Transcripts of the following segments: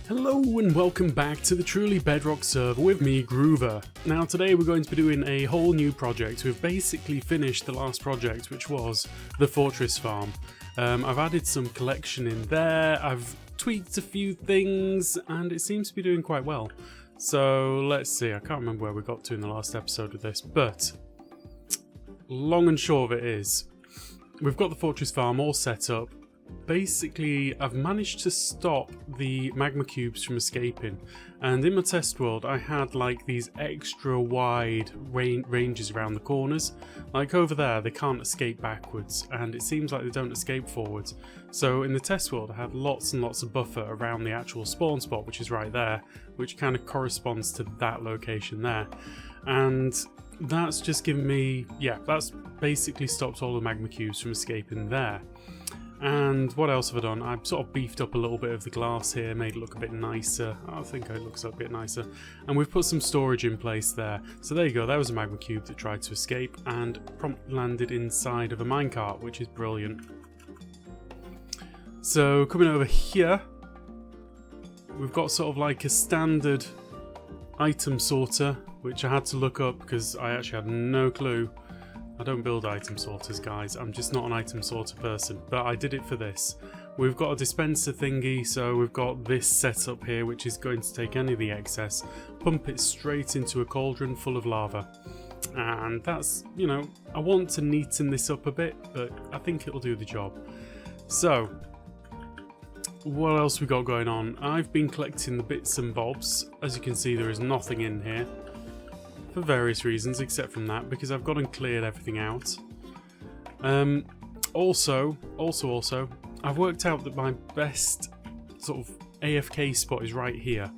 Hello and welcome back to the Truly Bedrock server with me, Groover. Now today we're going to be doing a whole new project. We've basically finished the last project, which was the Fortress Farm. I've added some collection in there, I've tweaked a few things, and it seems to be doing quite well. So let's see, I can't remember where we got to in the last episode of this, but long and short of it is, we've got the Fortress Farm all set up. Basically, I've managed to stop the magma cubes from escaping, and in my test world I had like these extra wide ranges around the corners. Like over there they can't escape backwards, and it seems like they don't escape forwards. So in the test world I had lots and lots of buffer around the actual spawn spot, which is right there, which kind of corresponds to that location there. And that's just given me, that's basically stopped all the magma cubes from escaping there. And what else have I done? I've sort of beefed up a little bit of the glass here, made it look a bit nicer. I think it looks a bit nicer. And we've put some storage in place there. So there you go, there was a magma cube that tried to escape and promptly landed inside of a minecart, which is brilliant. So coming over here, we've got sort of like a standard item sorter, which I had to look up because I actually had no clue. I don't build item sorters, guys. I'm just not an item sorter person, but I did it for this. We've got a dispenser thingy, so we've got this setup here, which is going to take any of the excess, pump it straight into a cauldron full of lava. And that's, you know, I want to neaten this up a bit, but I think it'll do the job. So, what else we got going on? I've been collecting the bits and bobs. As you can see, there is nothing in here. For various reasons, except from that, because I've gone and cleared everything out. Also, I've worked out that my best sort of AFK spot is right here.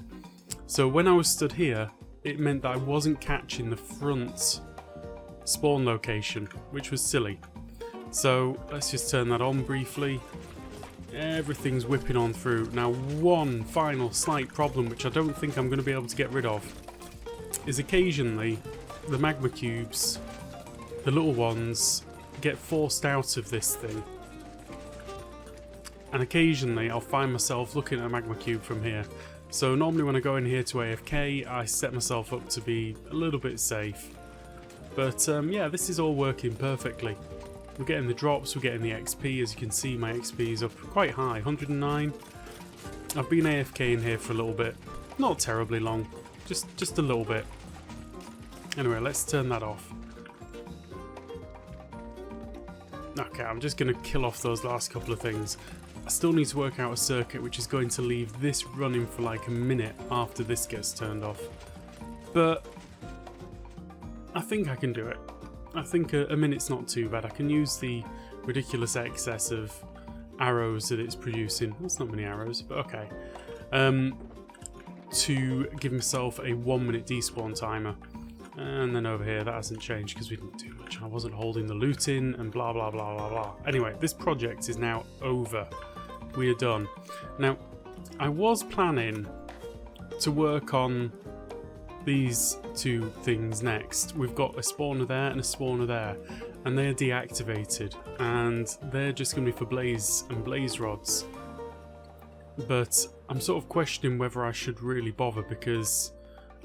So when I was stood here, it meant that I wasn't catching the front spawn location, which was silly. So let's just turn that on briefly. Everything's whipping on through. Now, one final slight problem, which I don't think I'm going to be able to get rid of, is occasionally the magma cubes, the little ones, get forced out of this thing. And occasionally I'll find myself looking at a magma cube from here. So normally when I go in here to AFK, I set myself up to be a little bit safe. But yeah, this is all working perfectly. We're getting the drops, we're getting the XP. As you can see, my XP is up quite high, 109. I've been AFK in here for a little bit. Not terribly long. Just a little bit. Anyway, let's turn that off. Okay, I'm just going to kill off those last couple of things. I still need to work out a circuit which is going to leave this running for like a minute after this gets turned off. But I think I can do it. I think a minute's not too bad. I can use the ridiculous excess of arrows that it's producing. That's not many arrows, but okay. To give myself a 1 minute despawn timer. And then over here that hasn't changed because we didn't do much. I wasn't holding the loot in and blah blah blah blah blah. Anyway, this project is now over. We are done. Now, I was planning to work on these two things next. We've got a spawner there and a spawner there, and they're deactivated, and they're just going to be for blaze and blaze rods. But I'm sort of questioning whether I should really bother, because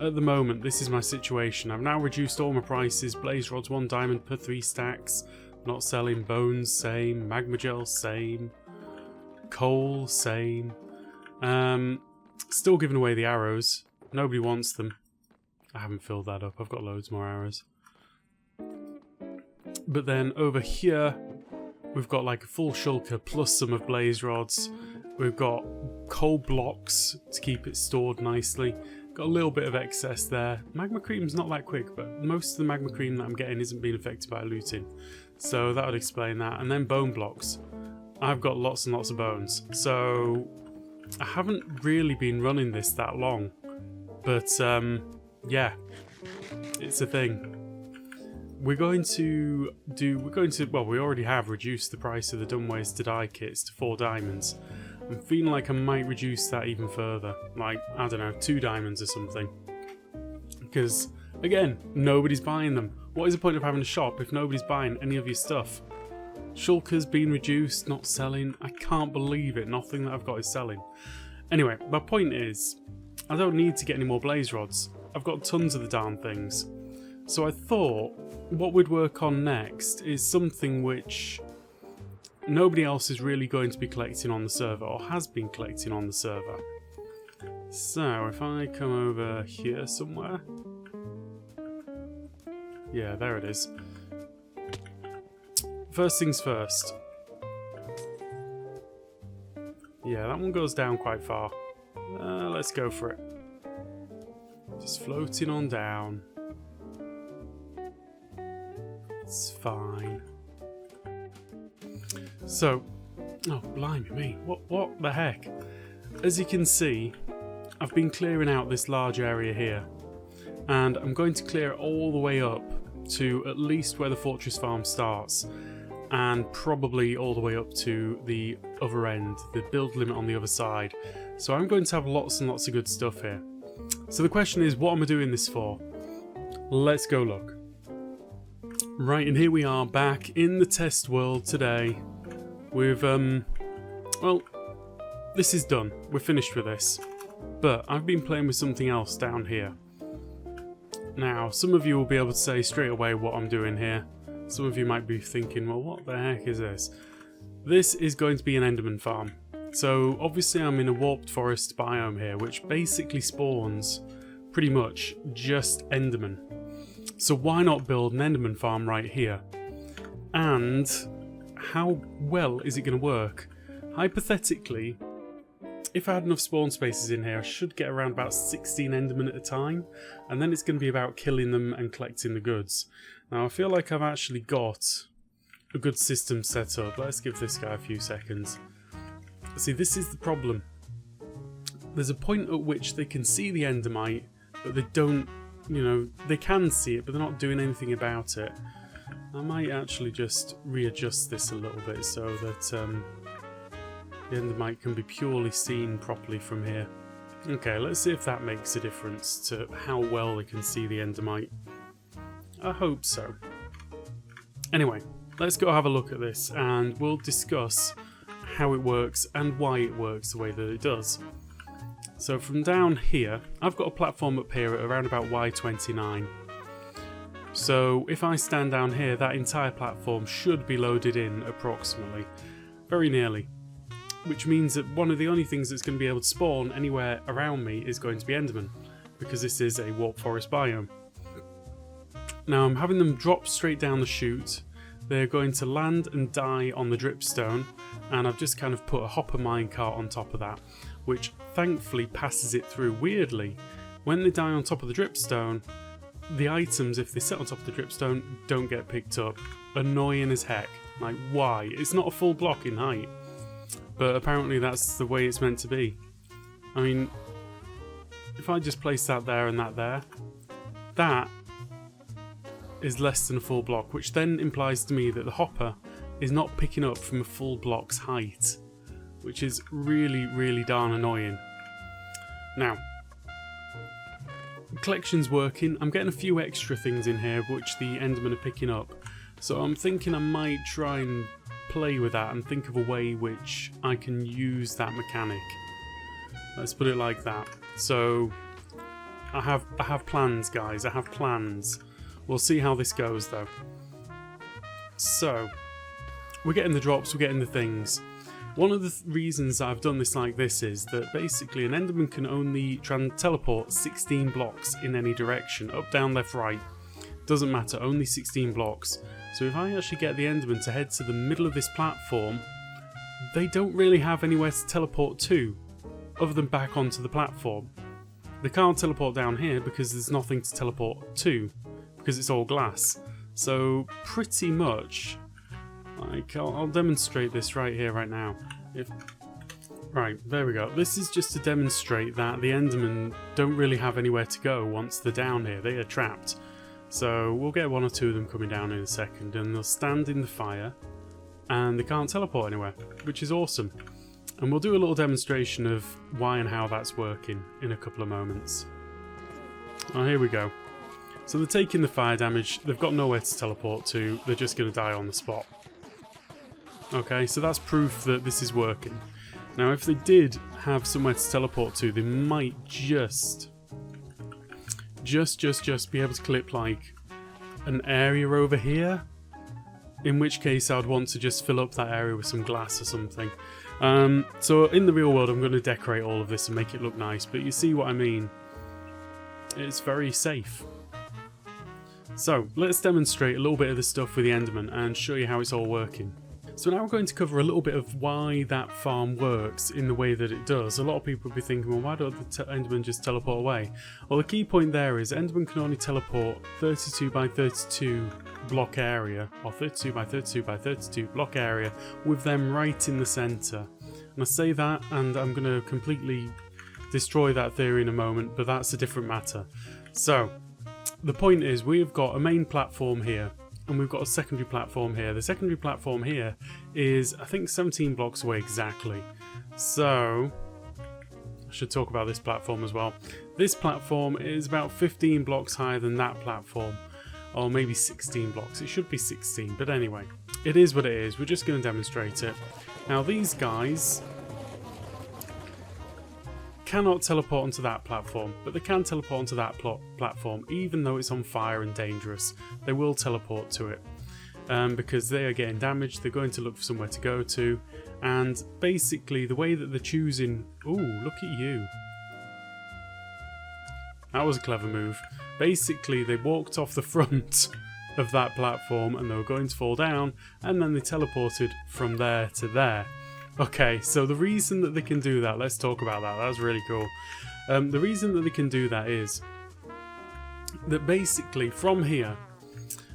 at the moment this is my situation. I've now reduced all my prices. Blaze rods 1 diamond per 3 stacks. Not selling. Bones same. Magma gel same. Coal same. Still giving away the arrows. Nobody wants them. I haven't filled that up. I've got loads more arrows. But then over here we've got like a full shulker plus some of blaze rods. We've got coal blocks to keep it stored nicely. Got a little bit of excess there. Magma cream's not that quick, but most of the magma cream that I'm getting isn't being affected by looting. So that would explain that. And then bone blocks. I've got lots and lots of bones. So I haven't really been running this that long. But yeah, it's a thing. We're going to, well, we already have reduced the price of the Dumb Ways to Die kits to 4 diamonds. I'm feeling like I might reduce that even further, like, I don't know, 2 diamonds or something. Because, again, nobody's buying them. What is the point of having a shop if nobody's buying any of your stuff? Shulker's been reduced, not selling. I can't believe it, nothing that I've got is selling. Anyway, my point is, I don't need to get any more blaze rods. I've got tons of the darn things. So I thought what we'd work on next is something which nobody else is really going to be collecting on the server, or has been collecting on the server. So if I come over here somewhere. Yeah, there it is. First things first. Yeah, that one goes down quite far. Let's go for it. Just floating on down. It's fine. So, oh blimey me, what the heck? As you can see, I've been clearing out this large area here, and I'm going to clear it all the way up to at least where the fortress farm starts, and probably all the way up to the other end, the build limit on the other side. So I'm going to have lots and lots of good stuff here. So the question is, what am I doing this for? Let's go look. Right, and here we are back in the test world today with, well, this is done. We're finished with this. But I've been playing with something else down here. Now, some of you will be able to say straight away what I'm doing here. Some of you might be thinking, well, what the heck is this? This is going to be an Enderman Farm. So, obviously I'm in a warped forest biome here, which basically spawns pretty much just Endermen. So why not build an Enderman Farm right here? And how well is it going to work? Hypothetically, if I had enough spawn spaces in here, I should get around about 16 Endermen at a time, and then it's going to be about killing them and collecting the goods. Now I feel like I've actually got a good system set up. Let's give this guy a few seconds. See, this is the problem. There's a point at which they can see the Endermite, but they don't, you know, they can see it, but they're not doing anything about it. I might actually just readjust this a little bit so that the Endermite can be purely seen properly from here. Okay, let's see if that makes a difference to how well they can see the Endermite. I hope so. Anyway, let's go have a look at this and we'll discuss how it works and why it works the way that it does. So from down here, I've got a platform up here at around about Y29. So if I stand down here, that entire platform should be loaded in approximately, very nearly. Which means that one of the only things that's going to be able to spawn anywhere around me is going to be Endermen, because this is a warped forest biome. Now I'm having them drop straight down the chute. They're going to land and die on the dripstone, and I've just kind of put a hopper minecart on top of that, which thankfully passes it through. Weirdly, when they die on top of the dripstone, the items, if they sit on top of the dripstone, don't get picked up. Annoying as heck. Like, why? It's not a full block in height, but apparently that's the way it's meant to be. I mean, if I just place that there and that there, that is less than a full block, which then implies to me that the hopper is not picking up from a full block's height, which is really, really darn annoying. Now, collection's working. I'm getting a few extra things in here which the Endermen are picking up, so I'm thinking I might try and play with that and think of a way which I can use that mechanic. Let's put it like that. So I have plans, guys. I have plans. We'll see how this goes though. So we're getting the drops, we're getting the things. One of the reasons I've done this like this is that basically an Enderman can only teleport 16 blocks in any direction, up, down, left, right. Doesn't matter, only 16 blocks. So if I actually get the Enderman to head to the middle of this platform, they don't really have anywhere to teleport to, other than back onto the platform. They can't teleport down here because there's nothing to teleport to, because it's all glass. So pretty much, like, I'll demonstrate this right here, right now. Right, there we go. This is just to demonstrate that the Endermen don't really have anywhere to go once they're down here. They are trapped. So we'll get one or two of them coming down in a second, and they'll stand in the fire, and they can't teleport anywhere, which is awesome. And we'll do a little demonstration of why and how that's working in a couple of moments. Oh, here we go. So they're taking the fire damage, they've got nowhere to teleport to, they're just going to die on the spot. Okay, so that's proof that this is working. Now if they did have somewhere to teleport to, they might just be able to clip like an area over here, in which case I'd want to just fill up that area with some glass or something. So in the real world I'm going to decorate all of this and make it look nice, but you see what I mean. It's very safe. So let's demonstrate a little bit of the stuff with the Enderman and show you how it's all working. So now we're going to cover a little bit of why that farm works in the way that it does. A lot of people will be thinking, well, why don't the Enderman just teleport away? Well, the key point there is Enderman can only teleport 32 by 32 block area, or 32 by 32 by 32 block area, with them right in the centre. And I say that, and I'm going to completely destroy that theory in a moment, but that's a different matter. So the point is, we've got a main platform here, and we've got a secondary platform here. The secondary platform here is, I think, 17 blocks away exactly. So I should talk about this platform as well. This platform is about 15 blocks higher than that platform, or maybe 16 blocks. It should be 16, but anyway, it is what it is. We're just going to demonstrate it. Now these guys cannot teleport onto that platform, but they can teleport onto that platform, even though it's on fire and dangerous. They will teleport to it because they are getting damaged. They're going to look for somewhere to go to, and basically the way that they're choosing... Ooh, look at you. That was a clever move. Basically, they walked off the front of that platform and they were going to fall down, and then they teleported from there to there. Okay, so the reason that they can do that, let's talk about that. That was really cool. The reason that they can do that is that basically from here,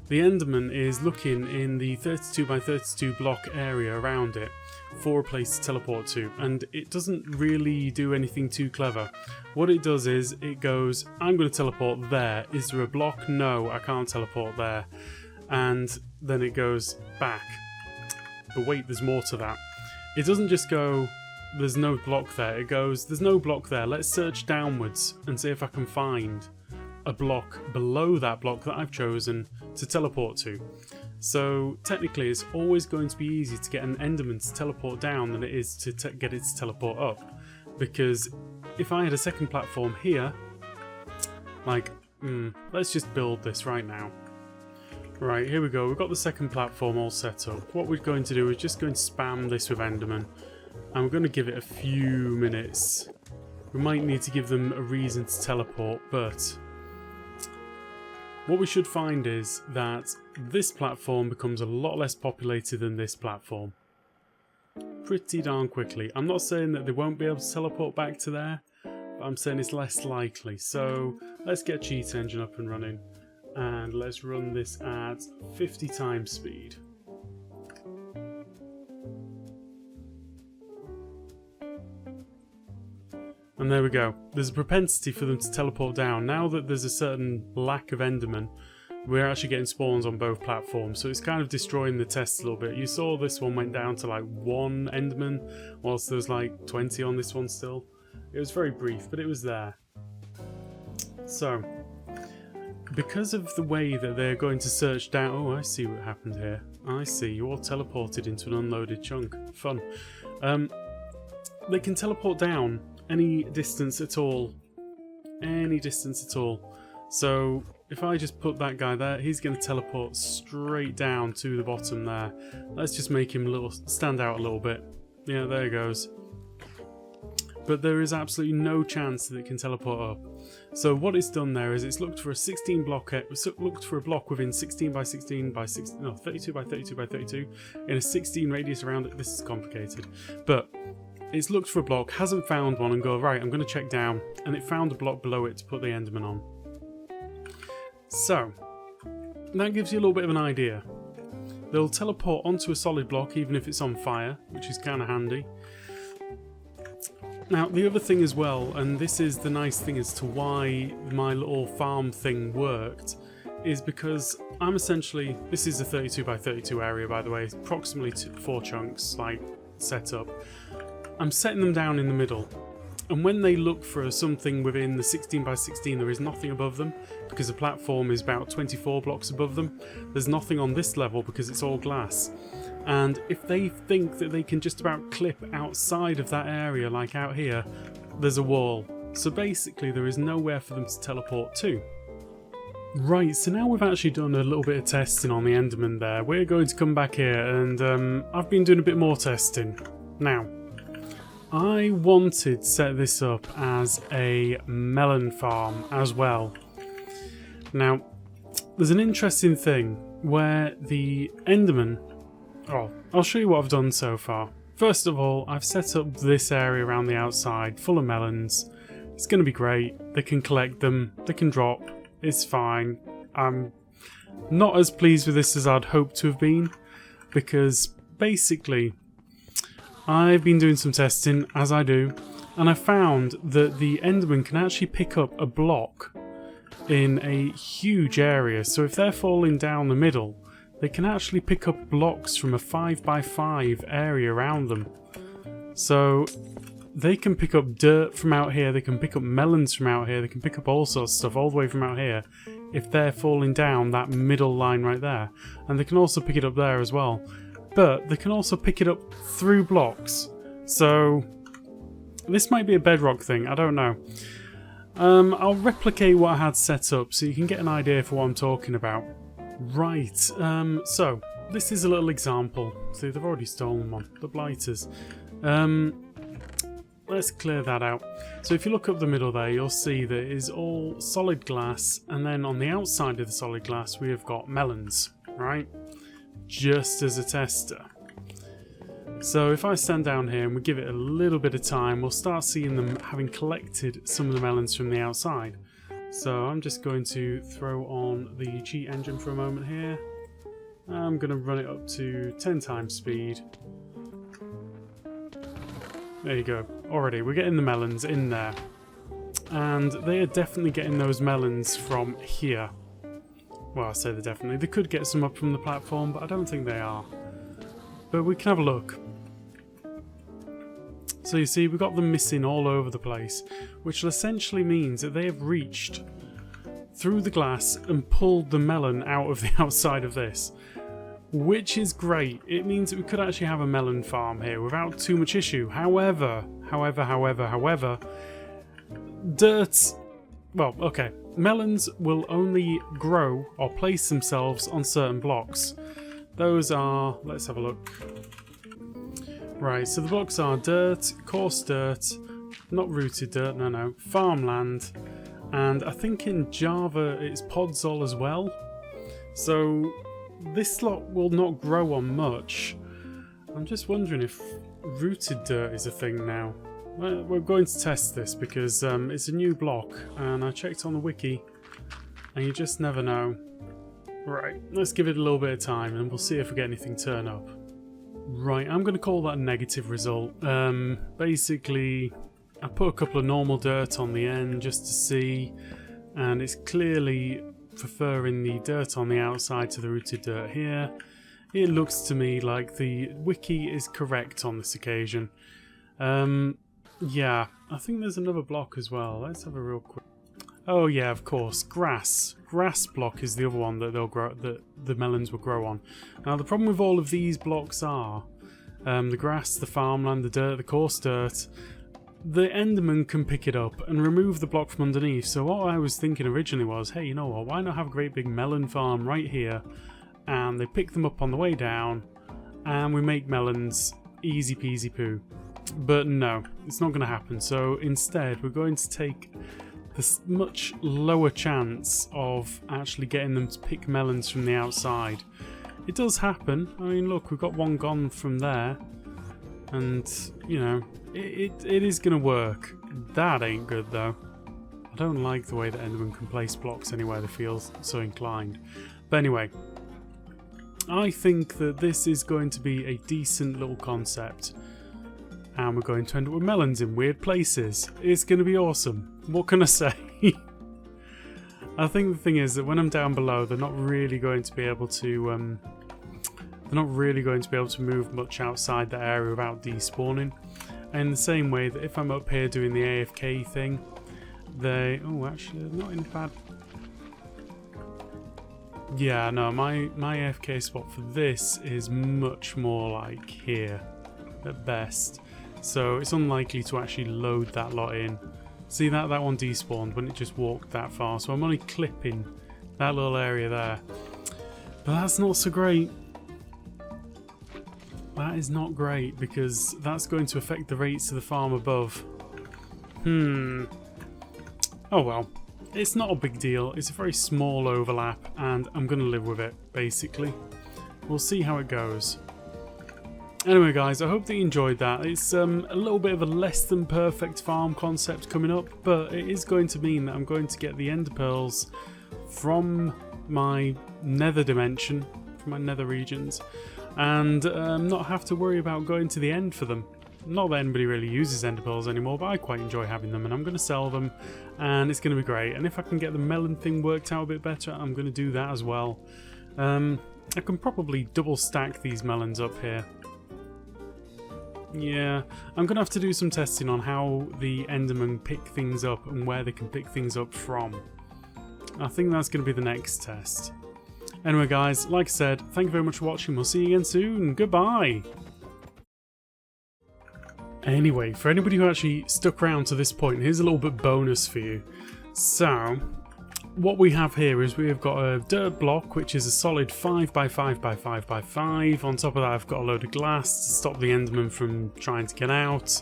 the Enderman is looking in the 32 by 32 block area around it for a place to teleport to, and it doesn't really do anything too clever. What it does is it goes, I'm going to teleport there. Is there a block? No, I can't teleport there. And then it goes back. But wait, there's more to that. It doesn't just go, there's no block there. It goes, there's no block there. Let's search downwards and see if I can find a block below that block that I've chosen to teleport to. So technically it's always going to be easier to get an Enderman to teleport down than it is to get it to teleport up. Because if I had a second platform here, like, let's just build this right now. Right, here we go. We've got the second platform all set up. What we're going to do is just going to spam this with Enderman. And we're going to give it a few minutes. We might need to give them a reason to teleport, but what we should find is that this platform becomes a lot less populated than this platform. Pretty darn quickly. I'm not saying that they won't be able to teleport back to there, but I'm saying it's less likely. So let's get Cheat Engine up and running. And let's run this at 50 times speed. And there we go. There's a propensity for them to teleport down. Now that there's a certain lack of Endermen, we're actually getting spawns on both platforms, so it's kind of destroying the test a little bit. You saw this one went down to like 1 Enderman, whilst there's like 20 on this one still. It was very brief, but it was there. So because of the way that they're going to search down... Oh, I see what happened here. I see, you all teleported into an unloaded chunk. Fun. They can teleport down any distance at all. Any distance at all. So if I just put that guy there, he's going to teleport straight down to the bottom there. Let's just make him stand out a little bit. Yeah, there he goes. But there is absolutely no chance that it can teleport up. So what it's done there is it's looked for a 16 block, looked for a block within 16 by 16 by 16, no, 32 by 32 by 32 in a 16 radius around it. This is complicated, but it's looked for a block, hasn't found one, and go, right, I'm going to check down, and it found a block below it to put the Enderman on. So that gives you a little bit of an idea. They'll teleport onto a solid block even if it's on fire, which is kind of handy. Now, the other thing as well, and this is the nice thing as to why my little farm thing worked, is because I'm essentially... This is a 32 by 32 area, by the way, approximately 4 chunks, like, set up. I'm setting them down in the middle, and when they look for something within the 16 by 16, there is nothing above them, because the platform is about 24 blocks above them. There's nothing on this level because it's all glass. And if they think that they can just about clip outside of that area, like out here, there's a wall. So basically there is nowhere for them to teleport to. Right, so now we've actually done a little bit of testing on the Enderman there. We're going to come back here and I've been doing a bit more testing. Now, I wanted to set this up as a melon farm as well. Now, there's an interesting thing where the Enderman... Oh, I'll show you what I've done so far. First of all, I've set up this area around the outside full of melons. It's going to be great. They can collect them, they can drop, it's fine. I'm not as pleased with this as I'd hoped to have been, because basically I've been doing some testing, as I do, and I found that the Enderman can actually pick up a block in a huge area. So if they're falling down the middle, they can actually pick up blocks from a 5x5 area around them. So they can pick up dirt from out here, they can pick up melons from out here, they can pick up all sorts of stuff all the way from out here if they're falling down that middle line right there. And they can also pick it up there as well. But they can also pick it up through blocks. So this might be a Bedrock thing, I don't know. I'll replicate what I had set up so you can get an idea for what I'm talking about. Right, so this is a little example. See, they've already stolen one, the blighters. Let's clear that out. So if you look up the middle there, you'll see that it is all solid glass, and then on the outside of the solid glass we have got melons, right? Just as a tester. So if I stand down here and we give it a little bit of time, we'll start seeing them having collected some of the melons from the outside. So I'm just going to throw on the cheat engine for a moment here. I'm going to run it up to 10 times speed. There you go. Already, we're getting the melons in there. And they are definitely getting those melons from here. Well, I say they're definitely. They could get some up from the platform, but I don't think they are. But we can have a look. So you see, we've got them missing all over the place, which essentially means that they have reached through the glass and pulled the melon out of the outside of this, which is great. It means that we could actually have a melon farm here without too much issue. However, dirt... Well, okay. Melons will only grow or place themselves on certain blocks. Those are... Let's have a look. Right, so the blocks are dirt, coarse dirt, not rooted dirt, no, farmland, and I think in Java it's podzol as well. So this lot will not grow on much. I'm just wondering if rooted dirt is a thing now. We're going to test this because it's a new block, and I checked on the wiki, and you just never know. Right, let's give it a little bit of time and we'll see if we get anything turn up. Right, I'm going to call that a negative result. Basically, I put a couple of normal dirt on the end just to see, and it's clearly preferring the dirt on the outside to the rooted dirt here. It looks to me like the wiki is correct on this occasion. Yeah, I think there's another block as well. Let's have a real quick... Oh yeah, of course, grass. Grass block is the other one that they'll grow, that the melons will grow on. Now the problem with all of these blocks are the grass, the farmland, the dirt, the coarse dirt. The Enderman can pick it up and remove the block from underneath. So what I was thinking originally was, hey, you know what? Why not have a great big melon farm right here? And they pick them up on the way down, and we make melons. Easy peasy poo. But no, it's not going to happen. So instead, we're going to take this much lower chance of actually getting them to pick melons from the outside. It does happen. I mean, look, we've got one gone from there, and you know, it is going to work. That ain't good though. I don't like the way that Enderman can place blocks anywhere they feel so inclined. But anyway, I think that this is going to be a decent little concept, and we're going to end up with melons in weird places. It's going to be awesome. What can I say? I think the thing is that when I'm down below, they're not really going to be able to move much outside that area without despawning. And in the same way that if I'm up here doing the AFK thing, they... Oh, actually, they're not in bad... Yeah, no, my AFK spot for this is much more like here at best. So it's unlikely to actually load that lot in. See that one despawned when it just walked that far, so I'm only clipping that little area there. But that's not so great. That is not great because that's going to affect the rates of the farm above. Oh well. It's not a big deal. It's a very small overlap and I'm going to live with it, basically. We'll see how it goes. Anyway guys, I hope that you enjoyed that. It's a little bit of a less than perfect farm concept coming up, but it is going to mean that I'm going to get the ender pearls from my nether dimension, from my nether regions, and not have to worry about going to the end for them. Not that anybody really uses ender pearls anymore, but I quite enjoy having them, and I'm going to sell them, and it's going to be great. And if I can get the melon thing worked out a bit better, I'm going to do that as well. I can probably double stack these melons up here. Yeah, I'm going to have to do some testing on how the Endermen pick things up and where they can pick things up from. I think that's going to be the next test. Anyway guys, like I said, thank you very much for watching. We'll see you again soon. Goodbye! Anyway, for anybody who actually stuck around to this point, here's a little bit bonus for you. So, what we have here is we've got a dirt block, which is a solid 5x5x5x5. On top of that, I've got a load of glass to stop the Enderman from trying to get out.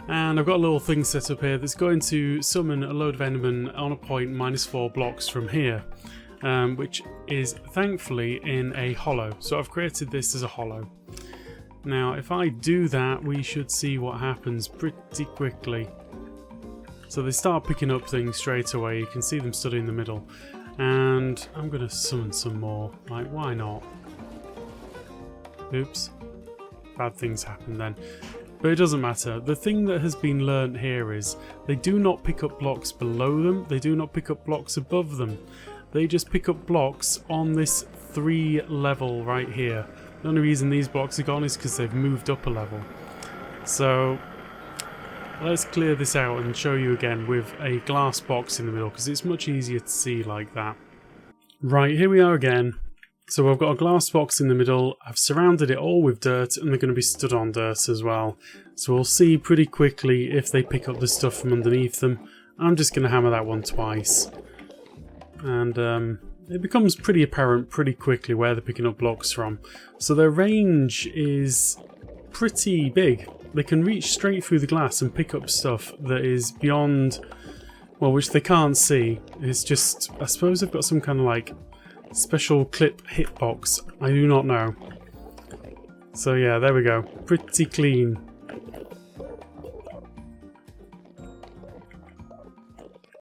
And I've got a little thing set up here that's going to summon a load of Endermen on a point -4 blocks from here. Which is thankfully in a hollow. So I've created this as a hollow. Now, if I do that, we should see what happens pretty quickly. So they start picking up things straight away. You can see them stood in the middle. And I'm going to summon some more. Like, why not? Oops. Bad things happen then. But it doesn't matter. The thing that has been learnt here is they do not pick up blocks below them. They do not pick up blocks above them. They just pick up blocks on this 3 level right here. The only reason these blocks are gone is because they've moved up a level. So let's clear this out and show you again with a glass box in the middle, because it's much easier to see like that. Right, here we are again. So I've got a glass box in the middle. I've surrounded it all with dirt, and they're going to be stood on dirt as well. So we'll see pretty quickly if they pick up the stuff from underneath them. I'm just going to hammer that one twice. And it becomes pretty apparent pretty quickly where they're picking up blocks from. So their range is pretty big. They can reach straight through the glass and pick up stuff that is beyond, well, which they can't see. It's just, I suppose they've got some kind of like special clip hitbox. I do not know. So yeah, there we go. Pretty clean.